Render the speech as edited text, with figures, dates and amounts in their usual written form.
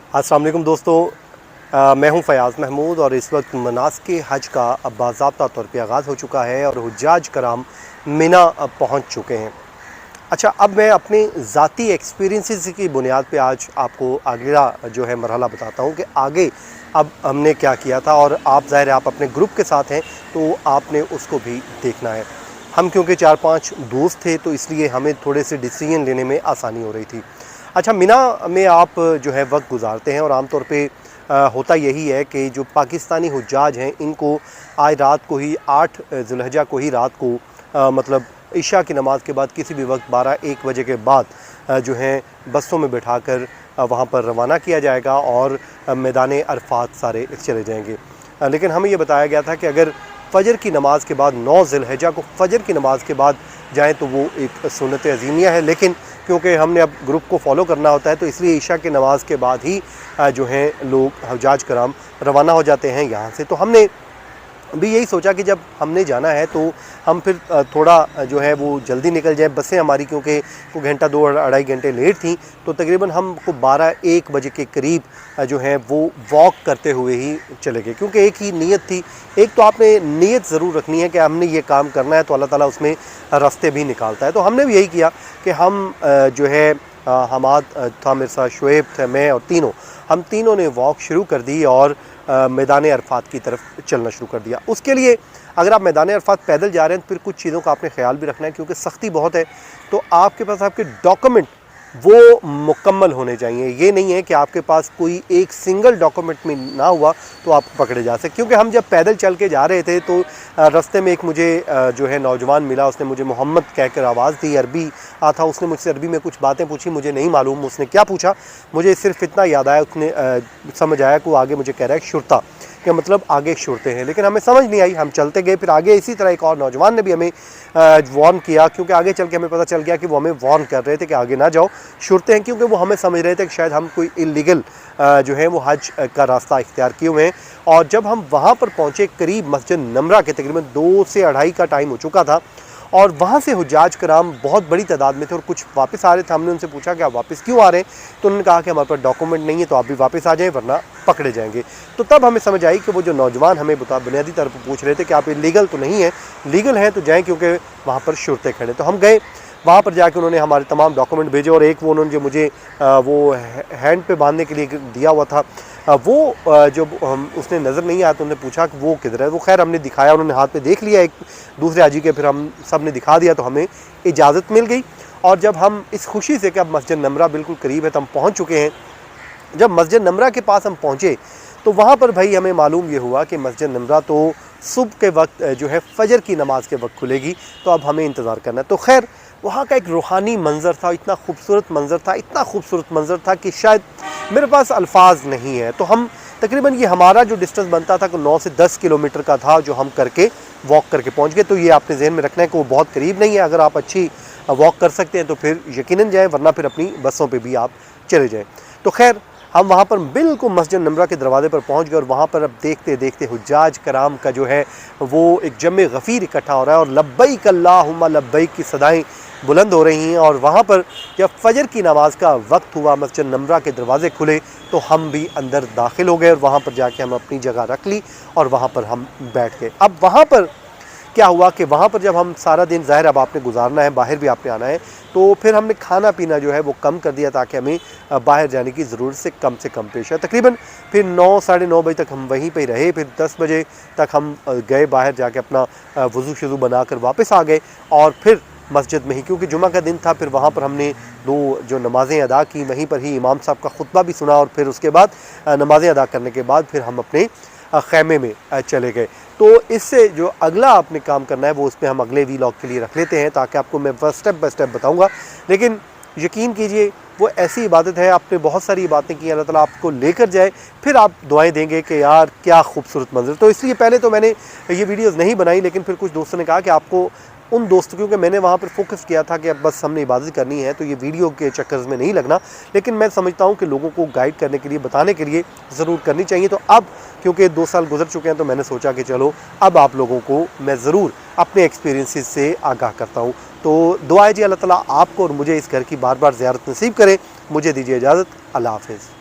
अस्सलाम वालेकुम दोस्तों, मैं हूं फ़याज़ महमूद और इस वक्त मनासिक हज का अब बाज़ाब्ता तौर पे आगाज़ हो चुका है और हुज्जाज कराम मिना पहुंच चुके हैं। अच्छा, अब मैं अपने ज़ाती एक्सपीरियंसेस की बुनियाद पे आज आपको अगला जो है मरहला बताता हूं कि आगे अब हमने क्या किया था, और आप ज़ाहिर है आप अपने ग्रुप के साथ हैं तो आपने उसको भी देखना है। हम क्योंकि 4-5 दोस्त थे तो इसलिए हमें थोड़े से डिसीजन लेने में आसानी हो रही थी। अच्छा, मिना में आप जो है वक्त गुजारते हैं और आमतौर पे होता यही है कि जो पाकिस्तानी हुज्जाज हैं इनको आज रात को ही 8 ज़ुल्हिज्जा को ही रात को मतलब इशा की नमाज़ के बाद किसी भी वक्त 12-1 बजे के बाद जो है बसों में बिठाकर वहाँ पर रवाना किया जाएगा और मैदान अरफात सारे चले जाएंगे। लेकिन हमें ये बताया गया था कि अगर फ़जर की नमाज़ के बाद 9 ज़ुल्हिज्जा को फ़जर की नमाज़ के बाद जाएँ तो वो एक सुन्नत अज़ीमिया है, लेकिन क्योंकि हमने अब ग्रुप को फॉलो करना होता है तो इसलिए ईशा की नमाज़ के बाद ही जो हैं लोग हुज्जाज कराम रवाना हो जाते हैं यहाँ से। तो हमने भी यही सोचा कि जब हमने जाना है तो हम फिर थोड़ा जो है वो जल्दी निकल जाए। बसें हमारी क्योंकि को घंटा 2-2.5 घंटे लेट थी तो तकरीबन हमको 12-1 बजे के करीब जो है वो वॉक करते हुए ही चले गए, क्योंकि एक ही नीयत थी। एक तो आपने नीयत ज़रूर रखनी है कि हमने ये काम करना है तो अल्लाह ताला उसमें रास्ते भी निकालता है। तो हमने भी यही किया कि हम जो है हमाद था, मेरे साथ शुएब थे, मैं और हम तीनों ने वॉक शुरू कर दी और मैदान अरफात की तरफ चलना शुरू कर दिया। उसके लिए अगर आप मैदान अरफात पैदल जा रहे हैं तो फिर कुछ चीज़ों का आपने ख्याल भी रखना है, क्योंकि सख्ती बहुत है। तो आपके पास आपके डॉक्यूमेंट वो मुकम्मल होने चाहिए। ये नहीं है कि आपके पास कोई एक सिंगल डॉक्यूमेंट में ना हुआ तो आप पकड़े जा सकते। क्योंकि हम जब पैदल चल के जा रहे थे तो रास्ते में एक मुझे जो है नौजवान मिला, उसने मुझे मोहम्मद कहकर आवाज़ दी, अरबी था। उसने मुझसे अरबी में कुछ बातें पूछी, मुझे नहीं मालूम उसने क्या पूछा। मुझे सिर्फ इतना याद आया, उसने समझ आया कि वो आगे मुझे कह रहा है शुरता के मतलब आगे शुरते हैं, लेकिन हमें समझ नहीं आई। हम चलते गए, फिर आगे इसी तरह एक और नौजवान ने भी हमें वार्न किया, क्योंकि आगे चल के हमें पता चल गया कि वो हमें वार्न कर रहे थे कि आगे ना जाओ, शुरते हैं। क्योंकि वो हमें समझ रहे थे कि शायद हम कोई इलीगल जो है वो हज का रास्ता इख्तियार किए हुए हैं। और जब हम वहाँ पर पहुँचे करीब मस्जिद नमरा के तकरीबन 2 से 2:30 का टाइम हो चुका था और वहाँ से हुज्जाज कराम बहुत बड़ी तादाद में थे और कुछ वापस आ रहे थे। हमने उनसे पूछा कि आप वापस क्यों आ रहे हैं, तो उन्होंने कहा कि हमारे पास डॉक्यूमेंट नहीं है, तो आप भी वापस आ जाएं वरना पकड़े जाएंगे। तो तब हमें समझ आई कि वो जो नौजवान हमें बुनियादी तौर पर पूछ रहे थे कि आप इलीगल तो नहीं है, लीगल हैं तो जाएँ, क्योंकि वहाँ पर शुरते खड़े। तो हम गए, वहाँ पर जाके उन्होंने हमारे तमाम डॉक्यूमेंट भेजे और एक वो उन्होंने जो मुझे वो हैंड पे बांधने के लिए दिया हुआ था वो जब उसने नज़र नहीं आया तो उन्होंने पूछा कि वो किधर है। वो खैर हमने दिखाया, उन्होंने हाथ पे देख लिया एक दूसरे हाजी के, फिर हम सब ने दिखा दिया तो हमें इजाज़त मिल गई। और जब हम इस खुशी से कि अब मस्जिद नमरा बिल्कुल करीब है तो हम पहुँच चुके हैं, जब मस्जिद नमरा के पास हम पहुँचे तो वहाँ पर भाई हमें मालूम ये हुआ कि मस्जिद नमरा तो सुबह के वक्त जो है फ़जर की नमाज़ के वक्त खुलेगी, तो अब हमें इंतज़ार करना है। तो खैर वहाँ का एक रूहानी मंज़र था, इतना खूबसूरत मंज़र था, इतना खूबसूरत मंज़र था कि शायद मेरे पास अल्फाज नहीं है। तो हम तकरीबन ये हमारा जो डिस्टेंस बनता था कि 9 से 10 किलोमीटर का था, जो हम करके वॉक करके पहुँच गए। तो ये आपने जहन में रखना है कि वो बहुत करीब नहीं है। अगर आप अच्छी वॉक कर सकते हैं तो फिर यकीनन जाएँ, वरना फिर अपनी बसों पर भी आप चले जाएँ। तो खैर हम वहाँ पर बिल्कुल मस्जिद नमरा के दरवाज़े पर पहुँच गए और वहाँ पर अब देखते देखते हुज्जाज कराम का जो है वो एक जमे गफ़ीर इकट्ठा हो रहा है और लब्बैक अल्लाहुम्मा लब्बैक की सदाएँ बुलंद हो रही हैं। और वहाँ पर जब फ़जर की नमाज़ का वक्त हुआ, मस्जिद नमरा के दरवाज़े खुले तो हम भी अंदर दाखिल हो गए और वहाँ पर जाके हम अपनी जगह रख ली और वहाँ पर हम बैठ गए। अब वहाँ पर क्या हुआ कि वहाँ पर जब हम सारा दिन ज़ाहिर अब आपने गुजारना है, बाहर भी आपने आना है, तो फिर हमने खाना पीना जो है वो कम कर दिया ताकि हमें बाहर जाने की ज़रूरत से कम पेश है। तकरीबन फिर 9 साढ़े 9 बजे तक हम वहीं पे रहे। फिर 10 बजे तक हम गए बाहर, जाके अपना वज़ू शुज़ू बनाकर वापस आ गए और फिर मस्जिद में ही, क्योंकि जुमा का दिन था, फिर वहाँ पर हमने 2 जो नमाज़ें अदा की, वहीं पर ही इमाम साहब का खुतबा भी सुना और फिर उसके बाद नमाज़ें अदा करने के बाद फिर हम अपने ख़ैमे में चले गए। तो इससे जो अगला आपने काम करना है वो उसमें हम अगले वीलॉग के लिए रख लेते हैं, ताकि आपको मैं स्टेप बाय स्टेप बताऊंगा। लेकिन यकीन कीजिए वो ऐसी इबादत है, आपने बहुत सारी बातें की, अल्लाह ताला आपको लेकर जाए, फिर आप दुआएं देंगे कि यार क्या खूबसूरत मंजर। तो इसलिए पहले तो मैंने ये वीडियोज़ नहीं बनाई, लेकिन फिर कुछ दोस्तों ने कहा कि आपको उन दोस्तों, क्योंकि मैंने वहाँ पर फोकस किया था कि अब बस हमने इबादत करनी है तो ये वीडियो के चक्कर में नहीं लगना, लेकिन मैं समझता हूँ कि लोगों को गाइड करने के लिए, बताने के लिए ज़रूर करनी चाहिए। तो अब क्योंकि 2 साल गुजर चुके हैं तो मैंने सोचा कि चलो अब आप लोगों को मैं ज़रूर अपने एक्सपीरियंसेस से आगाह करता हूँ। तो दुआ जी अल्लाह ताला आपको और मुझे इस घर की बार बार ज़ियारत नसीब करे। मुझे दीजिए इजाज़त, अल्लाह हाफ़िज़।